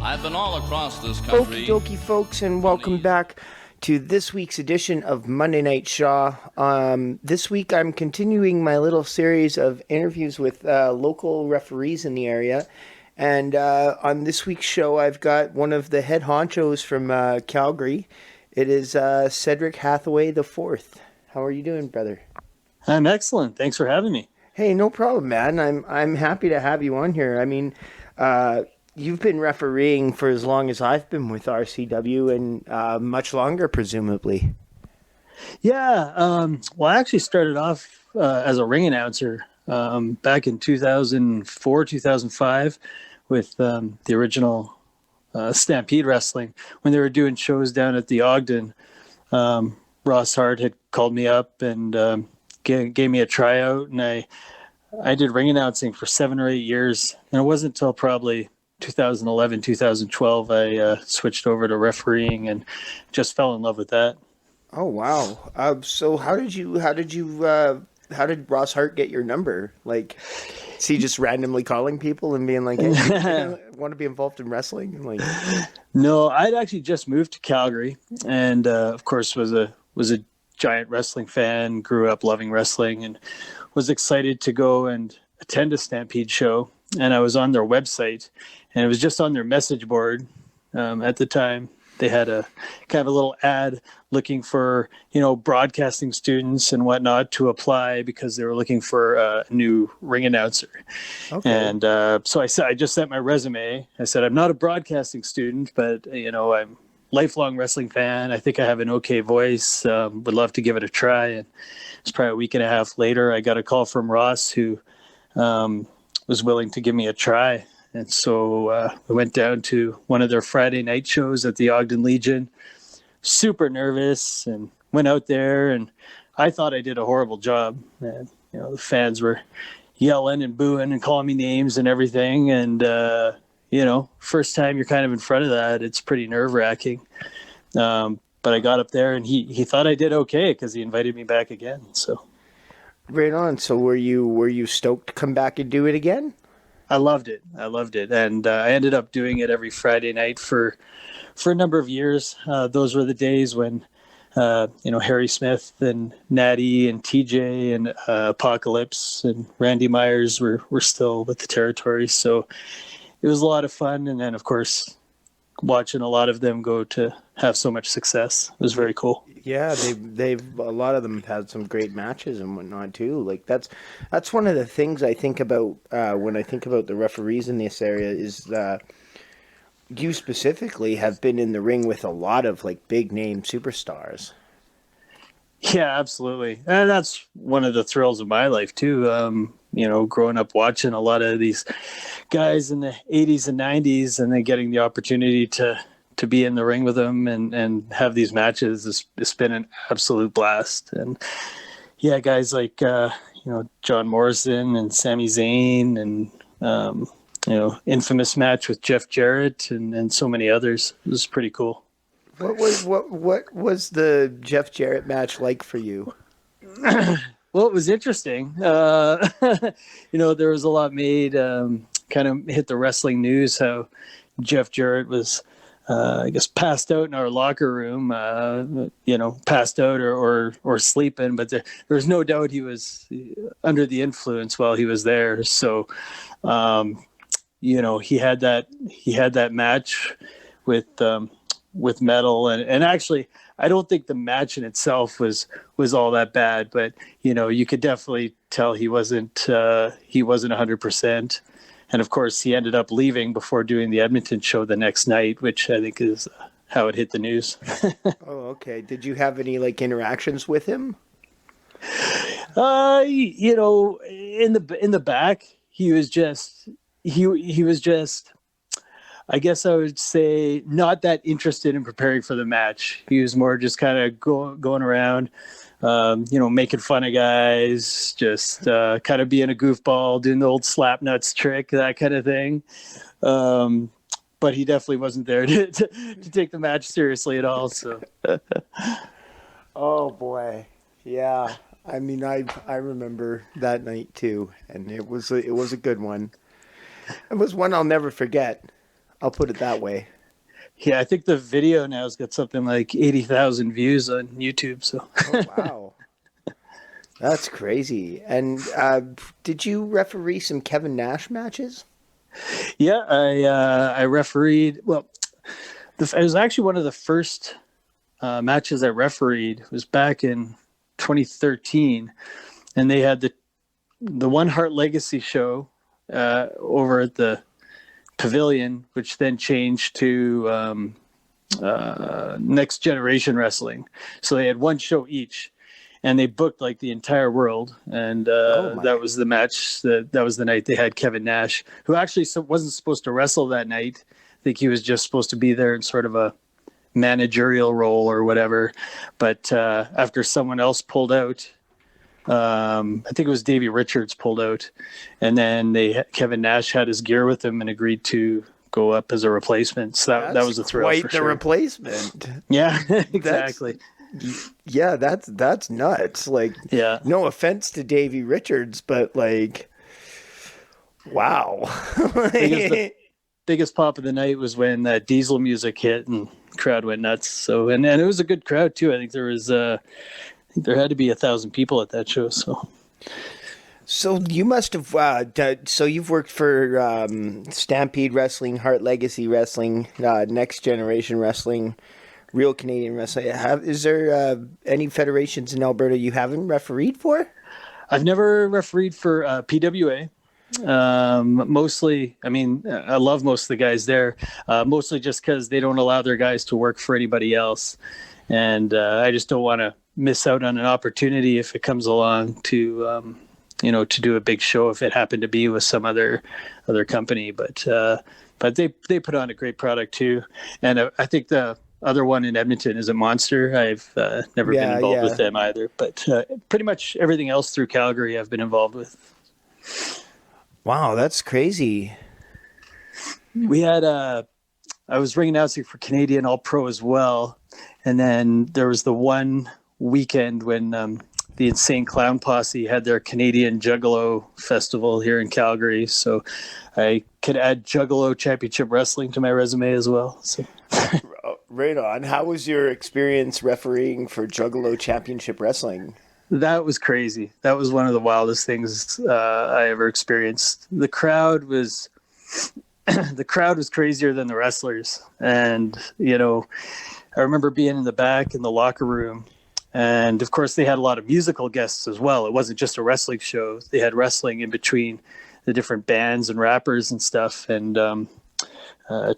I've been all across this country. Okie dokie, folks, and welcome back to this week's edition of Monday Night Shaw. This week I'm continuing my little series of interviews with local referees in the area. And on this week's show, I've got one of the head honchos from Calgary. It is Cedric Hathaway the Fourth. How are you doing, brother? I'm excellent. Thanks for having me. Hey, no problem, man. I'm happy to have you on here. I mean, you've been refereeing for as long as I've been with RCW and much longer, presumably. Yeah. Well, I actually started off as a ring announcer back in 2004, 2005 with the original Stampede Wrestling when they were doing shows down at the Ogden. Ross Hart had called me up and gave me a tryout, and I did ring announcing for 7 or 8 years. And it wasn't until probably 2011, 2012, I switched over to refereeing and just fell in love with that. Oh, wow. So how did Ross Hart get your number? Like, is he just randomly calling people and being like, hey, want to be involved in wrestling? And like, no, I'd actually just moved to Calgary and, of course, was a giant wrestling fan, grew up loving wrestling, and was excited to go and attend a Stampede show. And I was on their website, and it was just on their message board at the time. They had a kind of a little ad looking for, broadcasting students and whatnot to apply because they were looking for a new ring announcer. Okay. And so I just sent my resume. I said, I'm not a broadcasting student, but, I'm a lifelong wrestling fan. I think I have an okay voice. Would love to give it a try. And it's probably a week and a half later, I got a call from Ross who was willing to give me a try. And so I went down to one of their Friday night shows at the Ogden Legion, super nervous, and went out there, and I thought I did a horrible job. And, the fans were yelling and booing and calling me names and everything. And, first time you're kind of in front of that, it's pretty nerve-wracking. But I got up there, and he thought I did okay because he invited me back again. So, right on. So were you stoked to come back and do it again? I loved it. And I ended up doing it every Friday night for a number of years. Those were the days when, Harry Smith and Natty and TJ and Apocalypse and Randy Myers were still with the territory. So it was a lot of fun. And then, of course, watching a lot of them go to have so much success. It was very cool. Yeah, they've a lot of them have had some great matches and whatnot too. Like that's one of the things I think about when I think about the referees in this area is you specifically have been in the ring with a lot of like big name superstars. Yeah, absolutely, and that's one of the thrills of my life too. Growing up watching a lot of these guys in the 80s and 90s, and then getting the opportunity to be in the ring with them and have these matches, it's been an absolute blast. And yeah, guys like, John Morrison and Sami Zayn and, infamous match with Jeff Jarrett and so many others. It was pretty cool. What was the Jeff Jarrett match like for you? Well, it was interesting. There was a lot made, kind of hit the wrestling news how Jeff Jarrett was, passed out in our locker room, passed out or sleeping, but there was no doubt he was under the influence while he was there. So, he had that match with Metal, and actually, I don't think the match in itself was all that bad, but you could definitely tell he wasn't 100%. And of course, he ended up leaving before doing the Edmonton show the next night, which I think is how it hit the news. Oh, okay. Did you have any interactions with him? In the back, he was just, I guess I would say, not that interested in preparing for the match. He was more just kind of going around, making fun of guys, just kind of being a goofball, doing the old slap nuts trick, that kind of thing. But he definitely wasn't there to take the match seriously at all. So, oh boy, yeah. I mean, I remember that night too, and it was a good one. It was one I'll never forget. I'll put it that way. Yeah, I think the video now has got something like 80,000 views on YouTube. So, Oh, wow. That's crazy. And did you referee some Kevin Nash matches? yeah, I refereed. Well, it was actually one of the first matches I refereed. It was back in 2013, and they had the One Heart Legacy show over at the Pavilion, which then changed to Next Generation Wrestling. So they had one show each, and they booked like the entire world. And that was the match. That was the night they had Kevin Nash, who actually wasn't supposed to wrestle that night. I think he was just supposed to be there in sort of a managerial role or whatever. But after someone else pulled out, I think it was Davey Richards pulled out, and then Kevin Nash had his gear with him and agreed to go up as a replacement. So that was a thrill. Quite for the sure. Replacement. Yeah, exactly. That's nuts. Like, yeah, no offense to Davey Richards, but like, wow. The biggest pop of the night was when that Diesel music hit and the crowd went nuts. So and it was a good crowd too. I think there was there had to be 1,000 people at that show. So you must have. So you've worked for Stampede Wrestling, Heart Legacy Wrestling, Next Generation Wrestling, Real Canadian Wrestling. Is there any federations in Alberta you haven't refereed for? I've never refereed for PWA. Mostly, I mean, I love most of the guys there. Mostly just because they don't allow their guys to work for anybody else, and I just don't want to miss out on an opportunity if it comes along to to do a big show if it happened to be with some other company. But they put on a great product too, and I think the other one in Edmonton is a Monster. I've never been involved with them either, but pretty much everything else through Calgary I've been involved with. Wow, that's crazy. We had I was ring announcing for Canadian All Pro as well, and then there was the one weekend when the Insane Clown Posse had their Canadian Juggalo Festival here in Calgary. So I could add Juggalo Championship Wrestling to my resume as well. So. Right on. How was your experience refereeing for Juggalo Championship Wrestling? That was crazy. That was one of the wildest things I ever experienced. The crowd was crazier than the wrestlers. And, I remember being in the back in the locker room. And of course, they had a lot of musical guests as well. It wasn't just a wrestling show. They had wrestling in between the different bands and rappers and stuff. And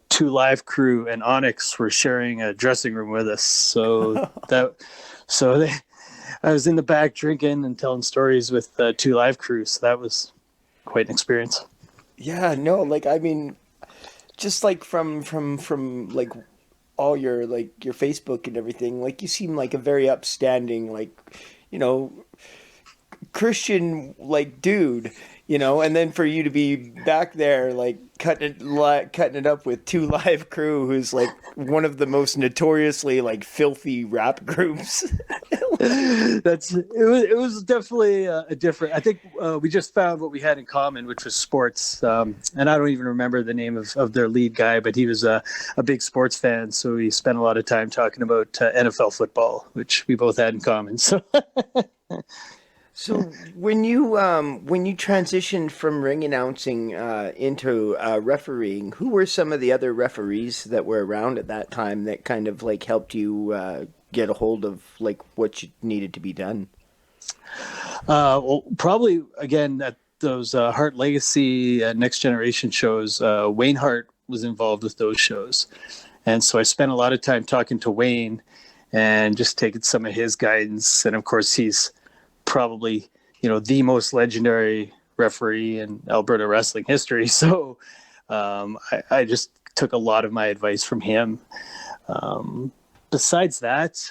Two Live Crew and Onyx were sharing a dressing room with us. I was in the back drinking and telling stories with Two Live Crew. So that was quite an experience. Yeah, no, like, I mean, just like from like all your your Facebook and everything, like you seem like a very upstanding, like, Christian like dude, and then for you to be back there like cutting it up with Two Live Crew, who's like one of the most notoriously like filthy rap groups. It was definitely a different. I think we just found what we had in common, which was sports. And I don't even remember the name of their lead guy, but he was a big sports fan, so we spent a lot of time talking about NFL football, which we both had in common. So. So when you transitioned from ring announcing into refereeing, who were some of the other referees that were around at that time that kind of like helped you get a hold of like what needed to be done? Well, probably again at those Hart Legacy Next Generation shows. Wayne Hart was involved with those shows, and so I spent a lot of time talking to Wayne and just taking some of his guidance. And of course, he's probably the most legendary referee in Alberta wrestling history. So I just took a lot of my advice from him. Besides that,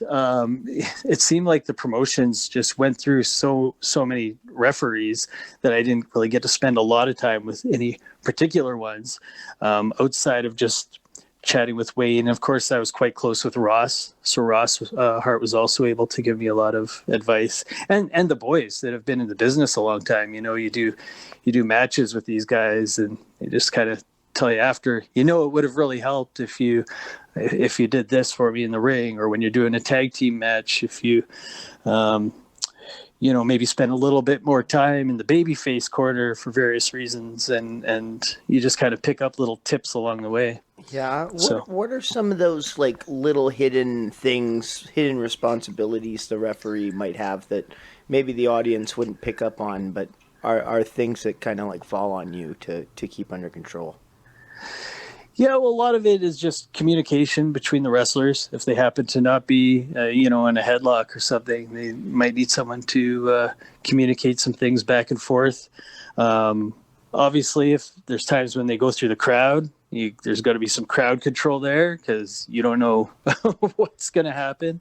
it seemed like the promotions just went through so many referees that I didn't really get to spend a lot of time with any particular ones outside of just chatting with Wayne. And of course, I was quite close with Ross. So Ross Hart was also able to give me a lot of advice, and the boys that have been in the business a long time. You do matches with these guys, and they just kind of tell you after, it would have really helped if you did this for me in the ring, or when you're doing a tag team match, if you, maybe spend a little bit more time in the babyface corner for various reasons, and you just kind of pick up little tips along the way. Yeah. What are some of those like little hidden things, hidden responsibilities the referee might have that maybe the audience wouldn't pick up on, but are things that kind of like fall on you to keep under control? Yeah, well, a lot of it is just communication between the wrestlers. If they happen to not be, in a headlock or something, they might need someone to communicate some things back and forth. Obviously, if there's times when they go through the crowd, there's got to be some crowd control there, because you don't know what's going to happen.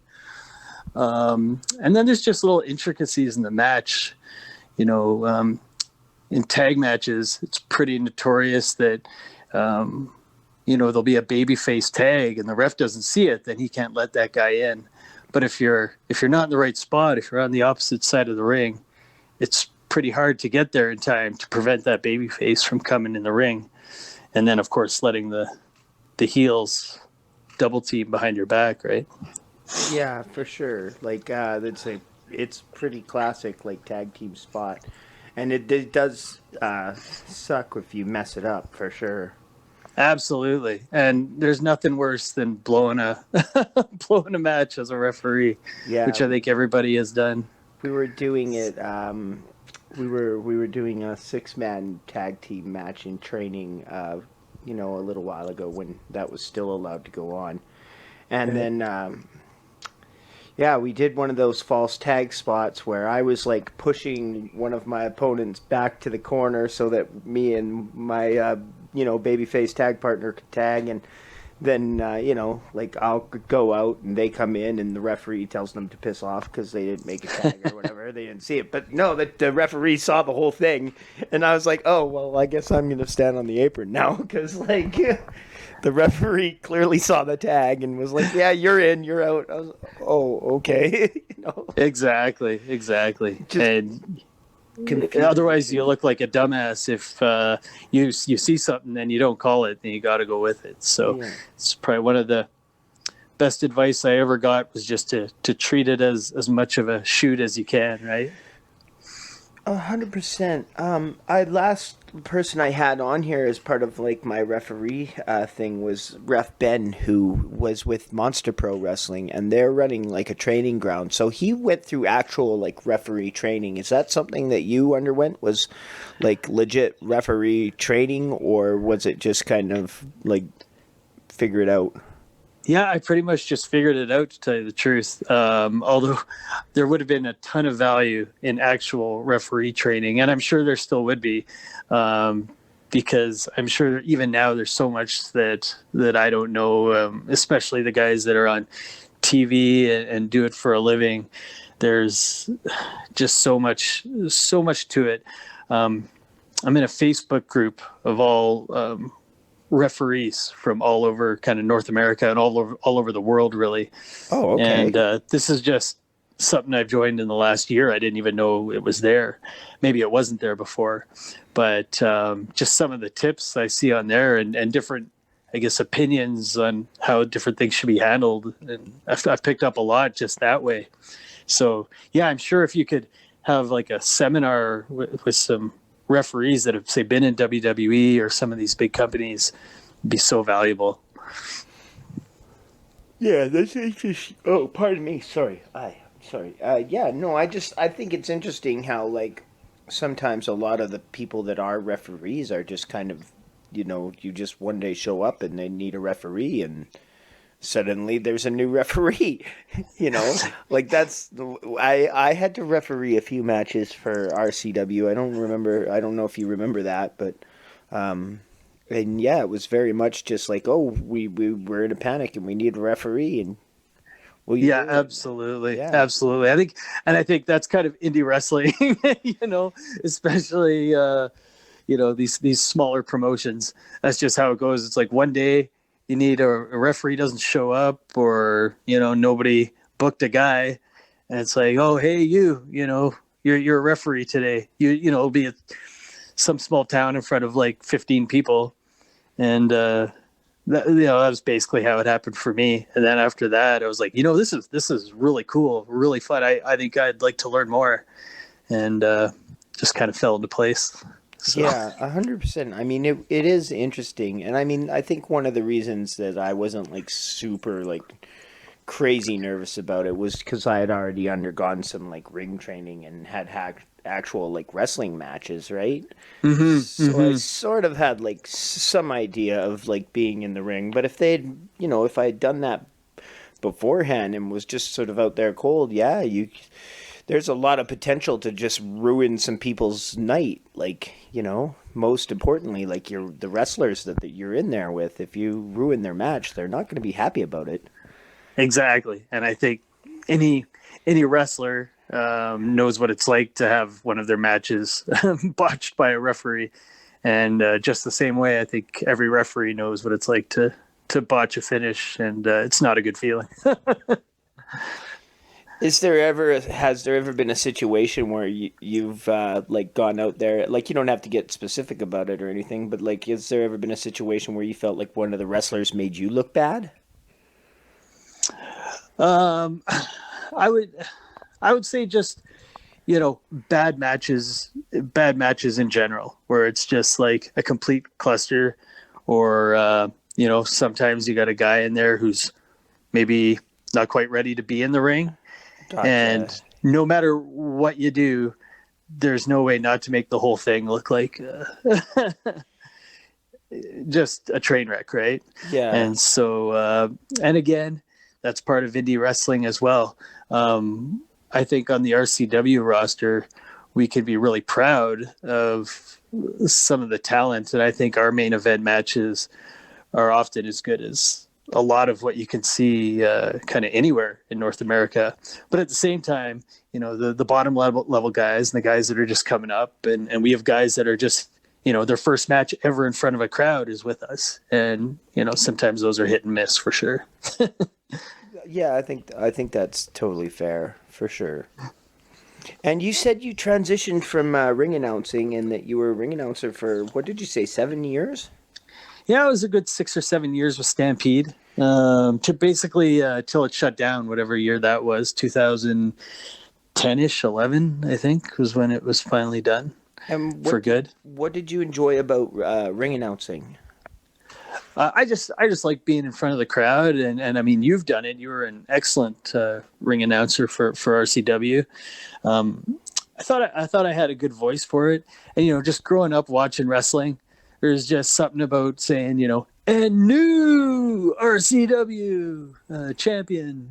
And then there's just little intricacies in the match. In tag matches, it's pretty notorious that there'll be a babyface tag and the ref doesn't see it, then he can't let that guy in. But if you're not in the right spot, if you're on the opposite side of the ring, it's pretty hard to get there in time to prevent that babyface from coming in the ring. And then, of course, letting the heels double team behind your back, right? Yeah, for sure. Like it's pretty classic, like tag team spot, and it does suck if you mess it up, for sure. Absolutely. And there's nothing worse than blowing a match as a referee, which I think everybody has done. We were doing it. We were doing a 6-man tag team match in training, a little while ago when that was still allowed to go on, and then. We did one of those false tag spots where I was like pushing one of my opponents back to the corner so that me and my babyface tag partner could tag, and then I'll go out and they come in and the referee tells them to piss off because they didn't make a tag or whatever. They didn't see it, but no, that the referee saw the whole thing, and I was like, oh well, I guess I'm gonna stand on the apron now, because like the referee clearly saw the tag and was like, yeah, you're in, you're out. I was, oh, okay. Exactly. And otherwise you look like a dumbass if you see something and you don't call it, and you got to go with it. So It's probably one of the best advice I ever got, was just to treat it as much of a shoot as you can, right? 100%. Last person I had on here as part of like my referee thing was Ref Ben, who was with Monster Pro Wrestling, and they're running like a training ground. So he went through actual like referee training. Is that something that you underwent? Was like legit referee training, or was it just kind of like figure it out? Yeah, I pretty much just figured it out, to tell you the truth. Although there would have been a ton of value in actual referee training, and I'm sure there still would be, because I'm sure even now there's so much that I don't know, especially the guys that are on TV and do it for a living. There's just so much to it. I'm in a Facebook group of all referees from all over kind of North America and all over the world, really. Oh, okay. And this is just something I've joined in the last year. I didn't even know it was there. Maybe it wasn't there before, but just some of the tips I see on there, and different, I guess, opinions on how different things should be handled. And I've picked up a lot just that way. So yeah, I'm sure if you could have like a seminar with some referees that have, say, been in WWE or some of these big companies, be so valuable. Yeah, that's interesting. Oh, pardon me. Sorry. I think it's interesting how like sometimes a lot of the people that are referees are just kind of, you just one day show up and they need a referee, and suddenly there's a new referee, like I had to referee a few matches for RCW. I don't know if you remember that, but and yeah, it was very much just like, oh, we were in a panic and we need a referee, and yeah, absolutely. Absolutely. I think that's kind of indie wrestling, especially these smaller promotions. That's just how it goes. It's like one day you need a referee doesn't show up, or nobody booked a guy, and it's like, oh, hey, you're a referee today. It'll be some small town in front of like 15 people, And that was basically how it happened for me. And then after that, I was like, this is really cool, really fun. I think I'd like to learn more, and just kind of fell into place. So. Yeah, 100%. I mean, it is interesting, and I mean, I think one of the reasons that I wasn't like super like crazy nervous about it was because I had already undergone some like ring training and had actual like wrestling matches, right? So I sort of had like some idea of like being in the ring, but if I had done that beforehand and was just sort of out there cold, yeah, there's a lot of potential to just ruin some people's night. Like, most importantly, like the wrestlers that you're in there with, if you ruin their match, they're not going to be happy about it. Exactly. And I think any wrestler knows what it's like to have one of their matches botched by a referee. And just the same way, I think every referee knows what it's like to botch a finish, and it's not a good feeling. Has there ever been a situation where you've like gone out there, like you don't have to get specific about it or anything, but like has there ever been a situation where you felt like one of the wrestlers made you look bad? I would say just bad matches in general, where it's just like a complete cluster, or sometimes you got a guy in there who's maybe not quite ready to be in the ring. Gotcha. And no matter what you do, there's no way not to make the whole thing look like just a train wreck, right? Yeah. And so, and again, that's part of indie wrestling as well. I think on the RCW roster, we can be really proud of some of the talent, and I think our main event matches are often as good as a lot of what you can see kind of anywhere in North America. But at the same time, the bottom level guys and the guys that are just coming up, and we have guys that are just, their first match ever in front of a crowd is with us. And, sometimes those are hit and miss for sure. Yeah, I think that's totally fair, for sure. And you said you transitioned from ring announcing, and that you were a ring announcer for, what did you say, 7 years? Yeah, it was a good 6 or 7 years with Stampede, to basically till it shut down, whatever year that was, 2010-ish, 11, I think, was when it was finally done for good. What did you enjoy about ring announcing? I just like being in front of the crowd, and I mean, you've done it. You were an excellent ring announcer for RCW. I thought I had a good voice for it, and just growing up watching wrestling, there's just something about saying, and new RCW champion,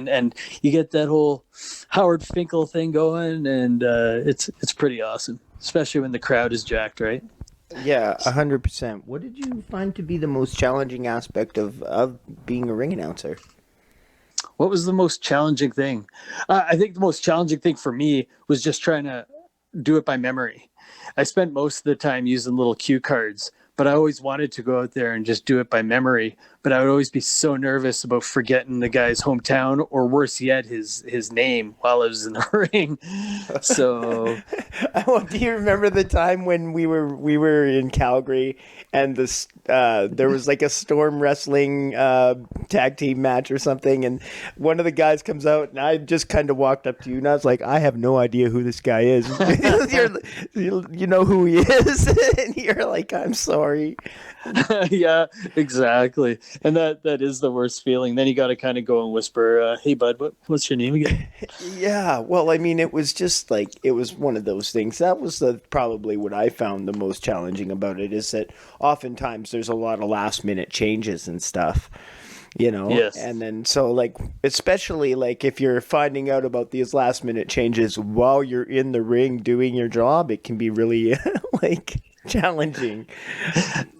and you get that whole Howard Finkel thing going, and it's pretty awesome, especially when the crowd is jacked, right? Yeah, 100%. What did you find to be the most challenging aspect of being a ring announcer? What was the most challenging thing? I think the most challenging thing for me was just trying to do it by memory. I spent most of the time using little cue cards, but I always wanted to go out there and just do it by memory. But I would always be so nervous about forgetting the guy's hometown, or worse yet, his name while I was in the ring. So, do you remember the time when we were in Calgary and there was like a Storm Wrestling tag team match or something, and one of the guys comes out, and I just kind of walked up to you, and I was like, I have no idea who this guy is. you know who he is, and you're like, I'm sorry. Yeah, exactly. And that is the worst feeling. Then you got to kind of go and whisper, hey bud, what's your name again? Yeah, well, I mean, it was just like, it was one of those things. That was probably what I found the most challenging about it, is that oftentimes there's a lot of last minute changes and stuff, Yes. And then so like, especially like if you're finding out about these last minute changes while you're in the ring doing your job, it can be really like challenging.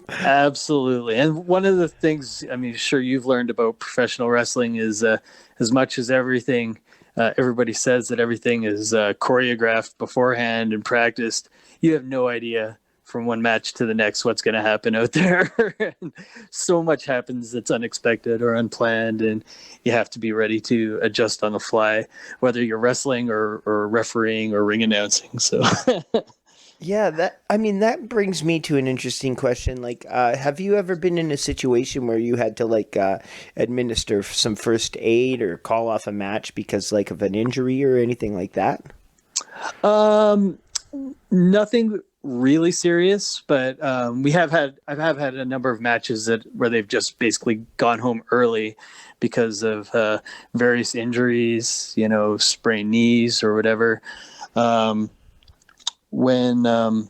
Absolutely. And one of the things, I mean, sure, you've learned about professional wrestling is as much as everything, everybody says that everything is choreographed beforehand and practiced, you have no idea from one match to the next what's going to happen out there. So much happens that's unexpected or unplanned, and you have to be ready to adjust on the fly, whether you're wrestling or refereeing or ring announcing. So Yeah, that brings me to an interesting question. Like, have you ever been in a situation where you had to administer some first aid or call off a match because like of an injury or anything like that? Um, Nothing really serious, but I have had a number of matches where they've just basically gone home early because of various injuries, sprained knees or whatever. Um, when um,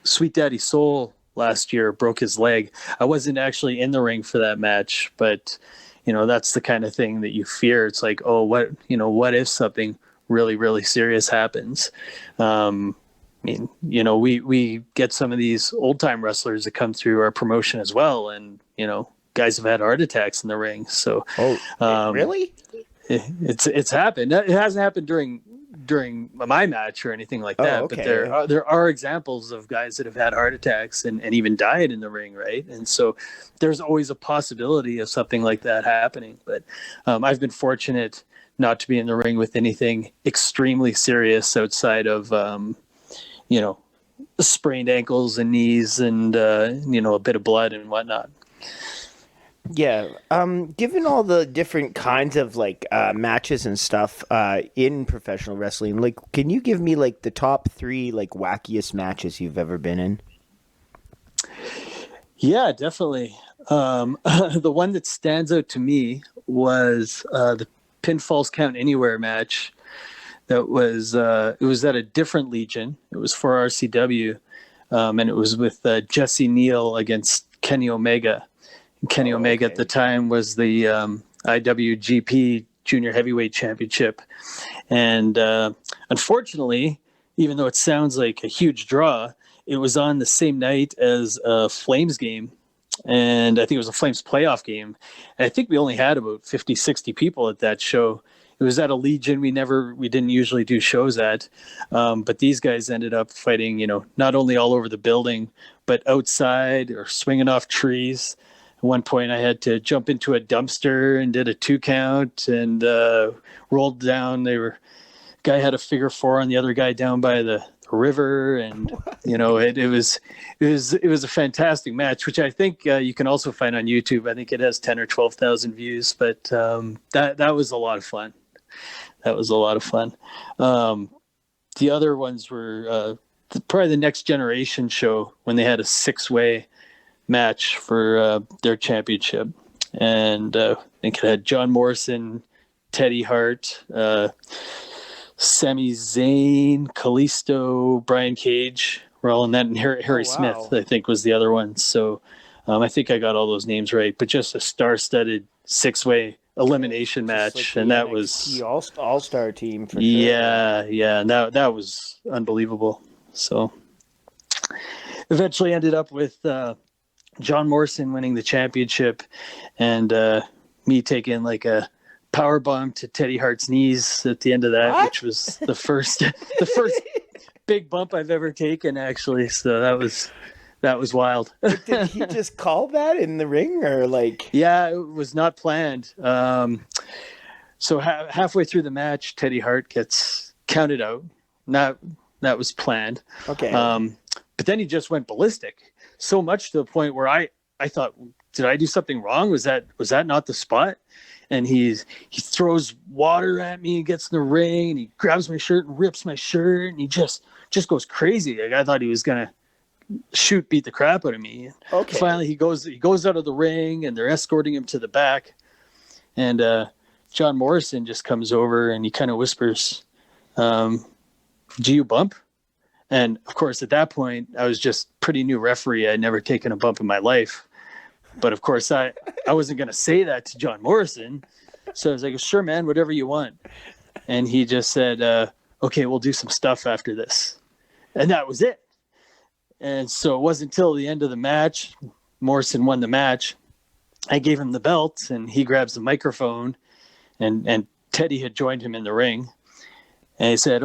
Sweet Daddy Soul last year broke his leg, I wasn't actually in the ring for that match, but that's the kind of thing that you fear. It's like, oh, what if something really, really serious happens? I mean, we get some of these old time wrestlers that come through our promotion as well, and guys have had heart attacks in the ring. So, Oh, um, really? it's happened. It hasn't happened during my match or anything like Oh, that, but okay. there are examples of guys that have had heart attacks and even died in the ring, right? And so there's always a possibility of something like that happening. But I've been fortunate not to be in the ring with anything extremely serious outside of you know sprained ankles and knees and a bit of blood and whatnot. Yeah. Given all the different kinds of matches and stuff in professional wrestling, like, can you give me like the top three like wackiest matches you've ever been in? Yeah, definitely. The one that stands out to me was the Pinfalls Count Anywhere match. That was it was at a different Legion. It was for RCW, and it was with Jesse Neal against Kenny Omega. And Kenny Oh, Omega at the okay. time was the IWGP Junior Heavyweight Championship, and unfortunately, even though it sounds like a huge draw, it was on the same night as a Flames game, and I think it was a Flames playoff game. And I think we only had about 50, 60 people at that show. It was at a Legion we didn't usually do shows at, but these guys ended up fighting, not only all over the building, but outside or swinging off trees. At one point, I had to jump into a dumpster and did a 2 count and rolled down. Guy had a figure four on the other guy down by the river, and it was a fantastic match, which I think you can also find on YouTube. I think it has 10 or 12,000 views, but that was a lot of fun. That was a lot of fun. Um, the other ones were probably the Next Generation show when they had a 6-way match for their championship, and I think it had John Morrison, Teddy Hart, Sami Zayn, Kalisto, Brian Cage were all in that, and Oh, Harry Smith, wow. I think, was the other one. So I think I got all those names right, but just a star-studded 6-way elimination Just like match, the and that NXT was All-Star team for sure. yeah, and that was unbelievable. So eventually ended up with John Morrison winning the championship, and me taking like a power bomb to Teddy Hart's knees at the end of that, What? which was the first big bump I've ever taken, actually. So that was wild. But did he just call that in the ring or like? Yeah, it was not planned. So halfway through the match, Teddy Hart gets counted out. Not that was planned. Okay. Um, but then he just went ballistic, so much to the point where I thought, did I do something wrong? Was that not the spot? And he throws water at me and gets in the ring and he grabs my shirt and rips my shirt and he just goes crazy. Like, I thought he was gonna beat the crap out of me. And Okay. finally, he goes out of the ring and they're escorting him to the back. And John Morrison just comes over and he kind of whispers, "Do you bump?" And of course, at that point, I was just pretty new referee. I'd never taken a bump in my life. But of course, I wasn't going to say that to John Morrison. So I was like, sure, man, whatever you want. And he just said, okay, we'll do some stuff after this. And that was it. And so it wasn't until the end of the match, Morrison won the match. I gave him the belt and he grabs the microphone and Teddy had joined him in the ring. And he said,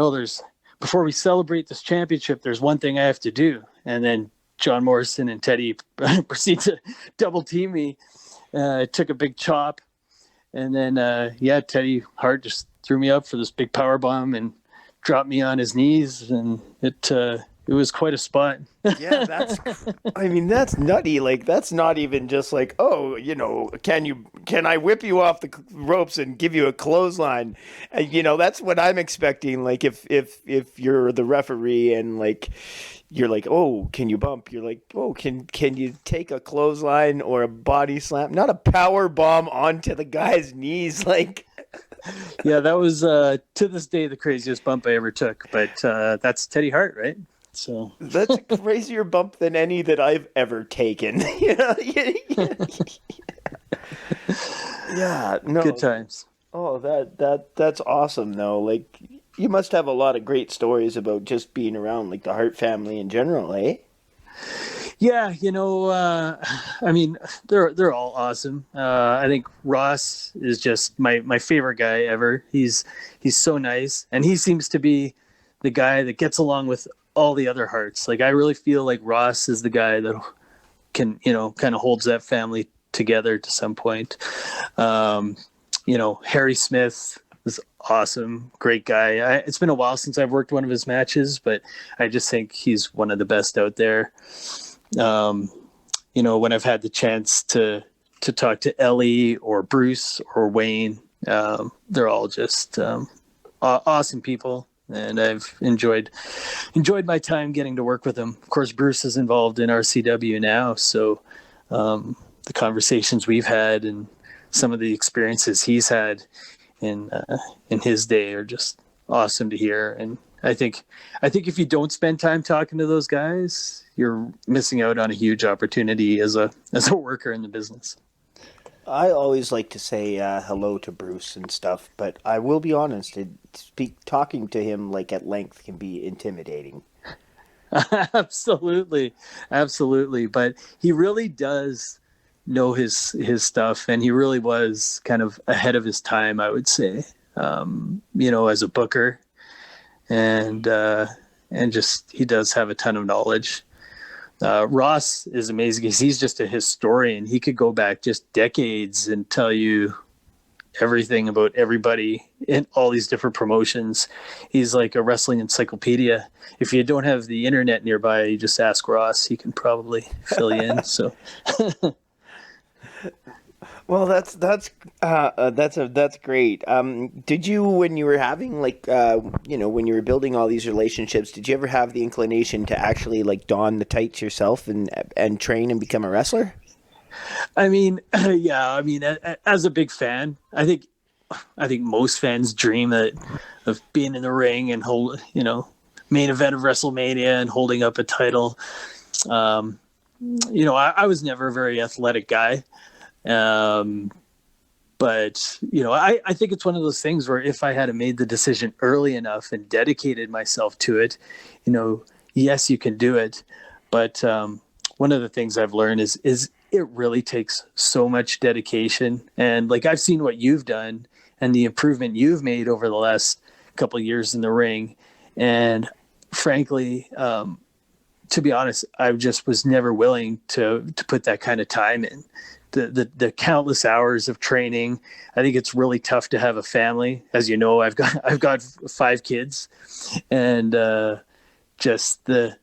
before we celebrate this championship, there's one thing I have to do. And then John Morrison and Teddy proceed to double team me. Took a big chop. And then, Teddy Hart just threw me up for this big power bomb and dropped me on his knees, and it was quite a spot. Yeah, that's nutty. Like, that's not even just like, oh, can I whip you off the ropes and give you a clothesline? That's what I'm expecting. Like, if you're the referee and like, you're like, oh, can you bump? You're like, oh, can you take a clothesline or a body slam? Not a power bomb onto the guy's knees, like. Yeah, that was to this day the craziest bump I ever took. But that's Teddy Hart, right? So that's a crazier bump than any that I've ever taken. Yeah, no. Good times. Oh, that's awesome though. Like, you must have a lot of great stories about just being around like the Hart family in general, eh? Yeah, I mean, they're all awesome. I think Ross is just my favorite guy ever. He's so nice, and he seems to be the guy that gets along with all the other Harts. Like, I really feel like Ross is the guy that can, kind of holds that family together to some point. Harry Smith is awesome, great guy. It's been a while since I've worked one of his matches, but I just think he's one of the best out there. When I've had the chance to talk to Ellie or Bruce or Wayne, they're all just awesome people. And I've enjoyed my time getting to work with them. Of course, Bruce is involved in RCW now, so the conversations we've had and some of the experiences he's had in his day are just awesome to hear. And I think if you don't spend time talking to those guys, you're missing out on a huge opportunity as a worker in the business. I always like to say hello to Bruce and stuff, but I will be honest, talking to him like at length can be intimidating. Absolutely. But he really does know his stuff, and he really was kind of ahead of his time, I would say, as a booker, and just, he does have a ton of knowledge. Ross is amazing because he's just a historian. He could go back just decades and tell you everything about everybody in all these different promotions. He's like a wrestling encyclopedia. If you don't have the internet nearby, you just ask Ross. He can probably fill you in. So, well, that's great. Did you, when you were having when you were building all these relationships, did you ever have the inclination to actually like don the tights yourself and train and become a wrestler? I mean, yeah. I mean, as a big fan, I think most fans dream of being in the ring and main event of WrestleMania and holding up a title. I was never a very athletic guy. But I think it's one of those things where if I had made the decision early enough and dedicated myself to it, yes, you can do it. But one of the things I've learned is it really takes so much dedication. And like, I've seen what you've done and the improvement you've made over the last couple of years in the ring. And frankly, to be honest, I just was never willing to put that kind of time in. The countless hours of training. I think it's really tough to have a family. As you know, I've got 5 kids, and just the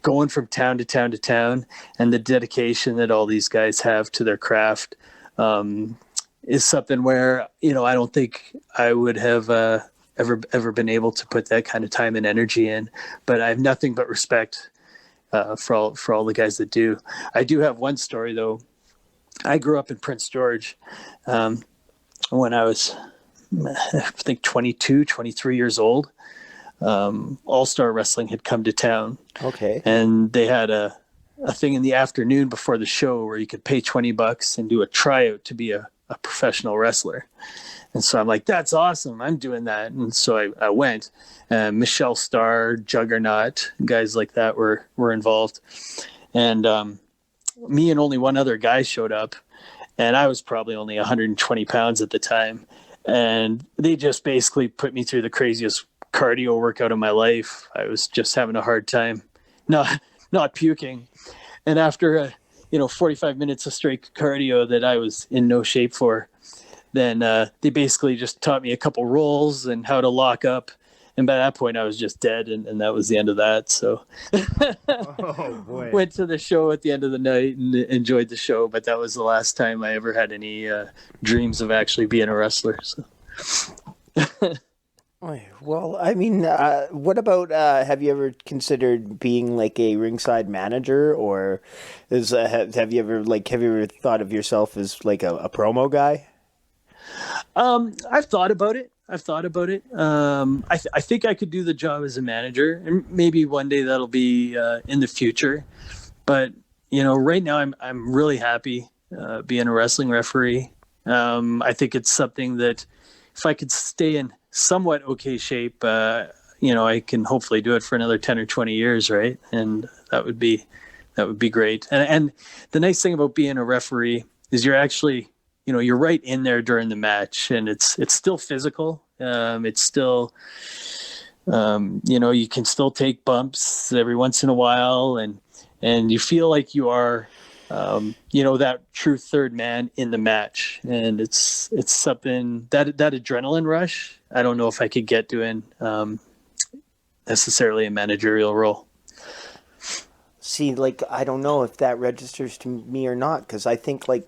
going from town to town to town, and the dedication that all these guys have to their craft is something where I don't think I would have ever been able to put that kind of time and energy in. But I have nothing but respect for all the guys that do. I do have one story though. I grew up in Prince George when I was, I think, 22, 23 years old. All-Star Wrestling had come to town. Okay. And they had a thing in the afternoon before the show where you could pay $20 and do a tryout to be a professional wrestler. And so I'm like, that's awesome. I'm doing that. And so I went. Michelle Starr, Juggernaut, guys like that were involved. And me and only one other guy showed up, and I was probably only 120 pounds at the time. And they just basically put me through the craziest cardio workout of my life. I was just having a hard time not puking. And after 45 minutes of straight cardio that I was in no shape for, then they basically just taught me a couple rolls and how to lock up And by that point I was just dead, and that was the end of that. So Oh boy. went to the show at the end of the night and enjoyed the show, but that was the last time I ever had any dreams of actually being a wrestler. So. Well, I mean, what about have you ever considered being like a ringside manager, or have you ever thought of yourself as like a promo guy? I've thought about it. I think I could do the job as a manager, and maybe one day that'll be in the future. But right now I'm really happy being a wrestling referee. I think it's something that if I could stay in somewhat okay shape, I can hopefully do it for another 10 or 20 years, right? And that would be great. And the nice thing about being a referee is you're actually, you're right in there during the match, and it's still physical. It's still, you can still take bumps every once in a while, and you feel like you are, that true third man in the match. And it's something that adrenaline rush, I don't know if I could get doing necessarily a managerial role. See, like, I don't know if that registers to me or not, because I think, like,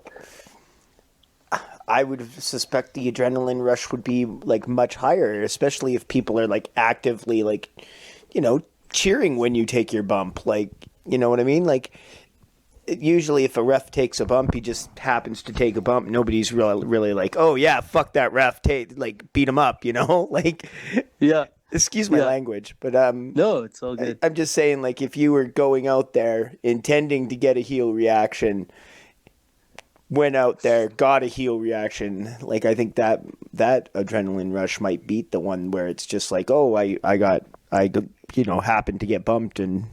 I would suspect the adrenaline rush would be, like, much higher, especially if people are, like, actively, like, cheering when you take your bump. Like, you know what I mean? Like, usually if a ref takes a bump, he just happens to take a bump. Nobody's really like, oh, yeah, fuck that ref. Like, beat him up, Like, yeah. Excuse my language, but no, it's all good. I'm just saying, like, if you were going out there intending to get a heel reaction, went out there, got a heel reaction, like, I think that adrenaline rush might beat the one where it's just like, oh, I happened to get bumped and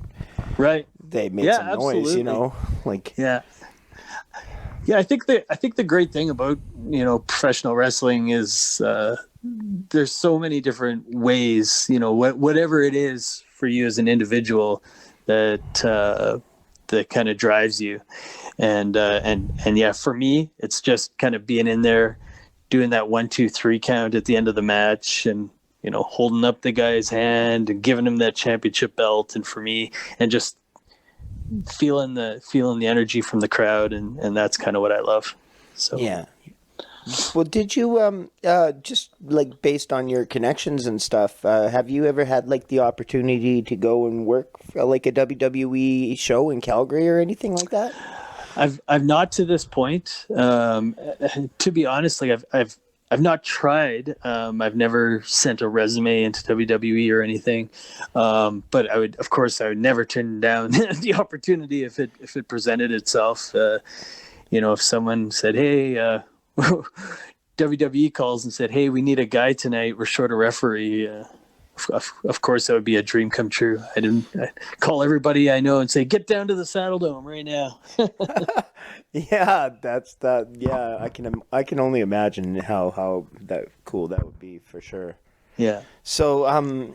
right, they made some absolutely. noise, like Yeah, I think the great thing about professional wrestling is there's so many different ways, whatever it is for you as an individual that kind of drives you, and yeah, for me it's just kind of being in there, doing that 1, 2, 3 count at the end of the match, and holding up the guy's hand and giving him that championship belt, and for me, and just feeling the energy from the crowd, and that's kind of what I love. So yeah. Well, did you just like based on your connections and stuff, have you ever had like the opportunity to go and work for, like, a WWE show in Calgary or anything like that? I've not to this point. To be honest, like I've not tried. I've never sent a resume into WWE or anything. But I would never turn down the opportunity if it presented itself. If someone said, "Hey," WWE calls and said, "Hey, we need a guy tonight. We're short a referee." Of course, that would be a dream come true. I'd call everybody I know and say, "Get down to the Saddle Dome right now." Yeah, that's that. Yeah, I can only imagine how that cool that would be for sure. Yeah. So,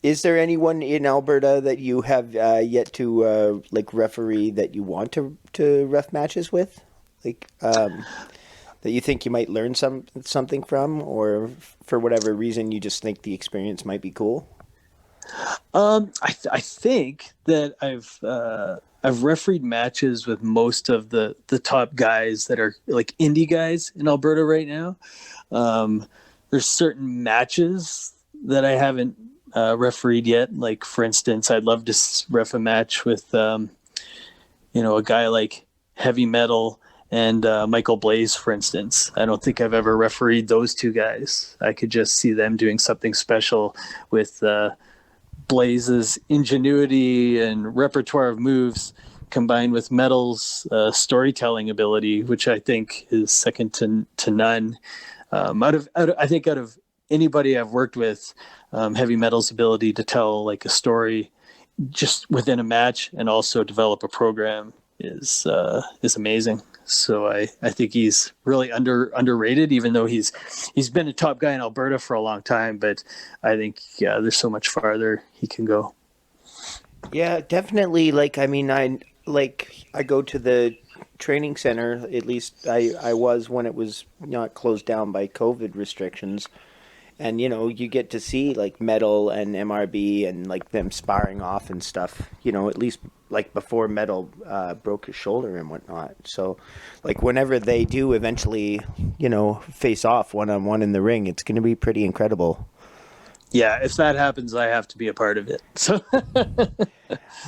is there anyone in Alberta that you have yet to like referee that you want to ref matches with, like that you think you might learn something from, or for whatever reason you just think the experience might be cool? I think that I've refereed matches with most of the top guys that are like indie guys in Alberta right now. There's certain matches that I haven't refereed yet. Like, for instance, I'd love to ref a match with a guy like Heavy Metal and Michael Blaze, for instance. I don't think I've ever refereed those two guys. I could just see them doing something special with Blaze's ingenuity and repertoire of moves combined with Metal's storytelling ability, which I think is second to none. Out of anybody I've worked with, Heavy Metal's ability to tell like a story just within a match and also develop a program is amazing. So I think he's really underrated, even though he's been a top guy in Alberta for a long time. But I think there's so much farther he can go. Yeah, definitely. Like, I mean, I go to the training center. At least I was when it was not closed down by COVID restrictions. And you get to see like Metal and MRB and like them sparring off and stuff. At least like before Metal broke his shoulder and whatnot. So, like whenever they do eventually, face off 1-on-1 in the ring, it's going to be pretty incredible. Yeah, if that happens, I have to be a part of it. So,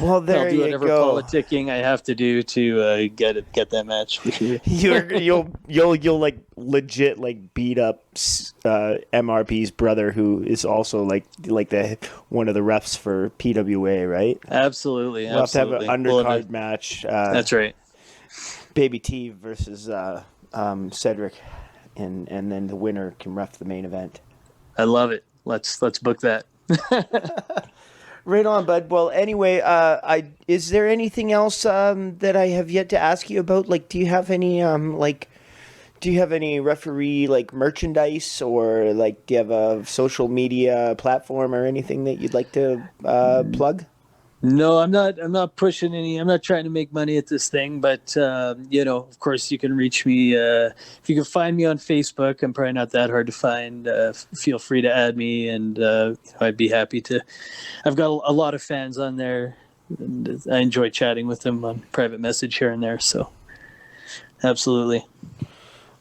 well, there I'll do you whatever go. politicking I have to do to get that match for you. You'll like legit like beat up MRP's brother, who is also like the one of the refs for PWA, right? Absolutely, We'll have to have an undercard match. That's right. Baby T versus Cedric, and then the winner can ref the main event. I love it. Let's book that. Right on, bud. Well, anyway, is there anything else that I have yet to ask you about? Like, do you have any referee like merchandise, or like do you have a social media platform or anything that you'd like to plug? No, I'm not pushing any. I'm not trying to make money at this thing, but of course, you can reach me. If you can find me on Facebook, I'm probably not that hard to find. Feel free to add me, and I'd be happy to. I've got a lot of fans on there, and I enjoy chatting with them on private message here and there. So, absolutely.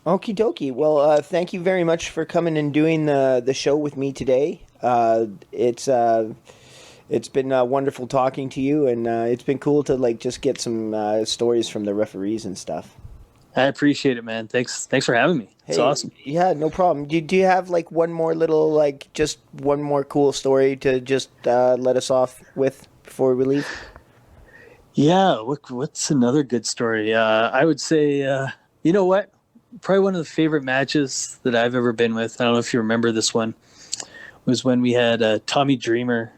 Okie dokie. Well, thank you very much for coming and doing the show with me today. It's been wonderful talking to you, and it's been cool to like just get some stories from the referees and stuff. I appreciate it, man. Thanks for having me. It's awesome. Yeah, no problem. Do you have like one more cool story to just let us off with before we leave? Yeah, what's another good story? I would say, you know what? Probably one of the favorite matches that I've ever been with. I don't know if you remember this one. Was when we had Tommy Dreamer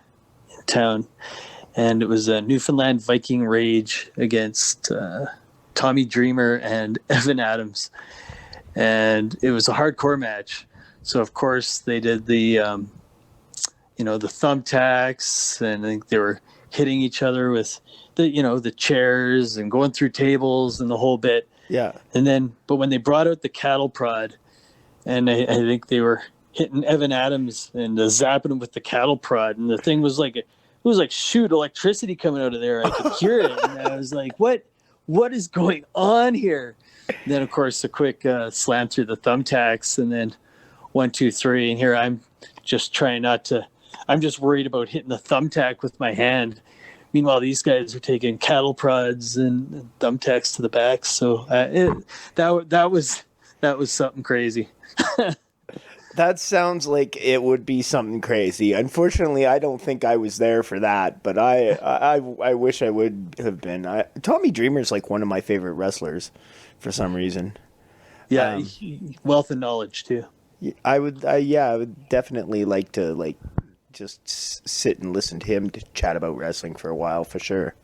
in town, and it was a Newfoundland Viking Rage against Tommy Dreamer and Evan Adams, and it was a hardcore match. So of course they did the the thumbtacks, and I think they were hitting each other with the chairs and going through tables and the whole bit. Yeah. And then, but when they brought out the cattle prod, and I think they were hitting Evan Adams and zapping him with the cattle prod, and the thing was like, shoot, electricity coming out of there. I could hear it, and I was like, what is going on here? And then, of course, a quick slam through the thumbtacks, and then 1, 2, 3, and here I'm just trying not to. I'm just worried about hitting the thumbtack with my hand. Meanwhile, these guys are taking cattle prods and thumbtacks to the back. So that was something crazy. That sounds like it would be something crazy. Unfortunately, I don't think I was there for that, but I wish I would have been. Tommy Dreamer's like one of my favorite wrestlers for some reason. Yeah, wealth of knowledge too. I would definitely like to just sit and listen to him to chat about wrestling for a while for sure.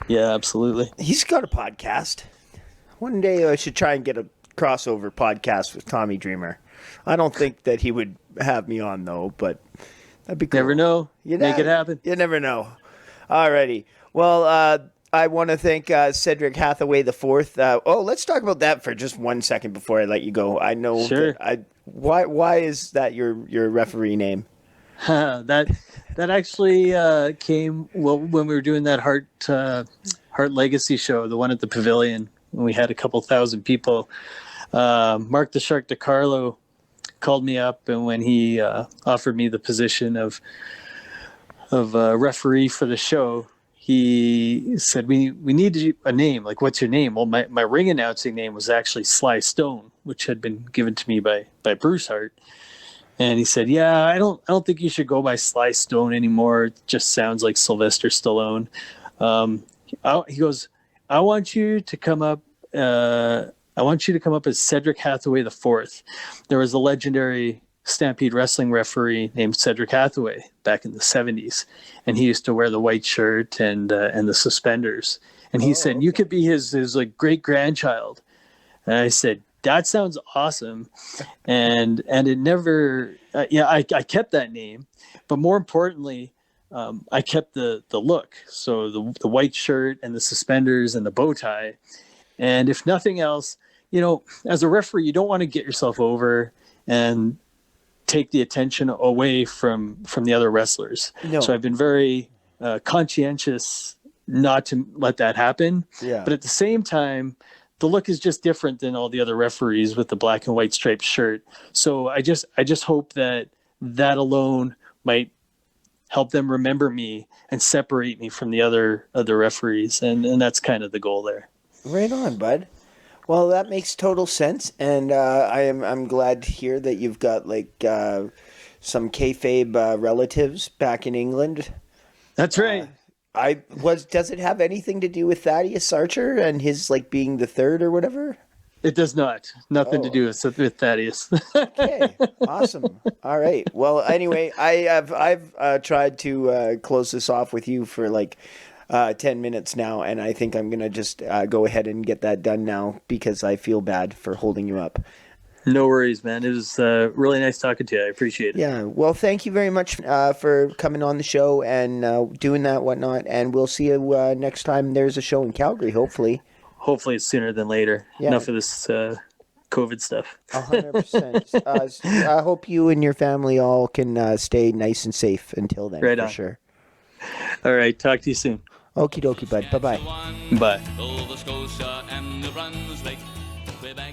Yeah, absolutely. He's got a podcast. One day I should try and get a crossover podcast with Tommy Dreamer. I don't think that he would have me on though, but that'd be cool. Never know. Make it happen. You never know. Alrighty. Well, I want to thank Cedric Hathaway the Fourth. Let's talk about that for just 1 second before I let you go. I know. Sure. Why is that your referee name? That actually came when we were doing that Hart Legacy show, the one at the Pavilion, when we had a couple thousand people. Mark the Shark DiCarlo called me up, and when he offered me the position of referee for the show, he said, we need a name. Like, what's your name? Well, my ring announcing name was actually Sly Stone, which had been given to me by Bruce Hart. And he said, yeah, I don't think you should go by Sly Stone anymore. It just sounds like Sylvester Stallone. He goes, I want you to come up as Cedric Hathaway the Fourth. There was a legendary Stampede Wrestling referee named Cedric Hathaway back in the 70s, and he used to wear the white shirt and the suspenders. And he said, you could be his like great grandchild. And I said, that sounds awesome. And it never, I kept that name, but more importantly, I kept the look. So the white shirt and the suspenders and the bow tie. And if nothing else, as a referee, you don't want to get yourself over and take the attention away from the other wrestlers. No. So I've been very conscientious not to let that happen. Yeah. But at the same time, the look is just different than all the other referees with the black and white striped shirt. So I just hope that alone might help them remember me and separate me from the other referees. And that's kind of the goal there. Right on, bud. Well, that makes total sense, and I'm glad to hear that you've got like some kayfabe relatives back in England. That's right. Does it have anything to do with Thaddeus Archer and his like being the third or whatever? It does not. Nothing to do with Thaddeus. Okay, awesome. All right. Well, anyway, I've tried to close this off with you for like 10 minutes now, and I think I'm gonna just go ahead and get that done now because I feel bad for holding you up. No worries, man. It was really nice talking to you. I appreciate it. Yeah. Well, thank you very much for coming on the show and doing that, whatnot. And we'll see you next time there's a show in Calgary, hopefully. Hopefully it's sooner than later. Yeah. Enough of this COVID stuff. 100%. I hope you and your family all can stay nice and safe until then, right for on. sure. All right. Talk to you soon. Okie dokie, bud. Bye-bye. Bye. Nova Scotia and New Brunswick, Quebec.